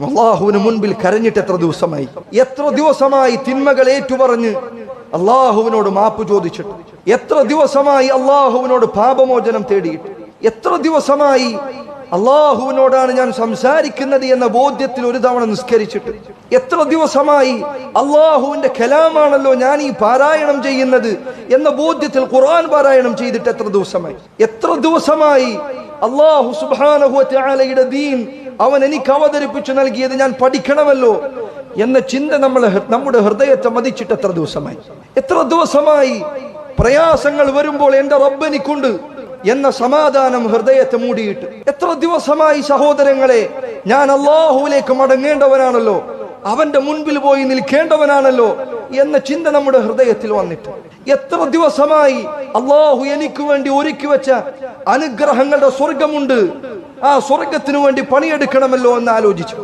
അള്ളാഹുവിന് മുൻപിൽ കരഞ്ഞിട്ട് എത്ര ദിവസമായി തിന്മകൾ ഏറ്റുപറഞ്ഞ് അള്ളാഹുവിനോട് മാപ്പ് ചോദിച്ചിട്ട്, എത്ര ദിവസമായി അള്ളാഹുവിനോട് പാപമോചനം തേടിയിട്ട്, എത്ര ദിവസമായി അള്ളാഹുവിനോടാണ് ഞാൻ സംസാരിക്കുന്നത് എന്ന ബോധ്യത്തിൽ ഒരു തവണ നിസ്കരിച്ചിട്ട്, എത്ര ദിവസമായി അള്ളാഹുവിന്റെ കലാമാണല്ലോ ഞാൻ ഈ പാരായണം ചെയ്യുന്നത് എന്ന ബോധ്യത്തിൽ ഖുർആൻ പാരായണം ചെയ്തിട്ട് എത്ര ദിവസമായി അള്ളാഹു സുബ്ഹാനഹു വ തആലയുടെ ദീൻ അവൻ എനിക്ക് അവതരിപ്പിച്ചു നൽകിയത് ഞാൻ പഠിക്കണമല്ലോ എന്ന ചിന്ത നമ്മുടെ ഹൃദയത്തെ മതിച്ചിട്ട് എത്ര ദിവസമായി പ്രയാസങ്ങൾ വരുമ്പോൾ എന്റെ റബ്ബ് എനിക്കുണ്ട് എന്ന സമാധാനം ഹൃദയത്തെ മൂടിയിട്ട്, എത്ര ദിവസമായി സഹോദരങ്ങളെ ഞാൻ അള്ളാഹുവിലേക്ക് മടങ്ങേണ്ടവനാണല്ലോ, അവന്റെ മുൻപിൽ പോയി നിൽക്കേണ്ടവനാണല്ലോ എന്ന ചിന്ത നമ്മുടെ ഹൃദയത്തിൽ വന്നിട്ട്, എത്ര ദിവസമായി അള്ളാഹു എനിക്ക് വേണ്ടി ഒരുക്കി വെച്ച അനുഗ്രഹങ്ങളുടെ സ്വർഗമുണ്ട്, ആ സ്വർഗത്തിനു വേണ്ടി പണിയെടുക്കണമല്ലോ എന്ന് ആലോചിച്ചു.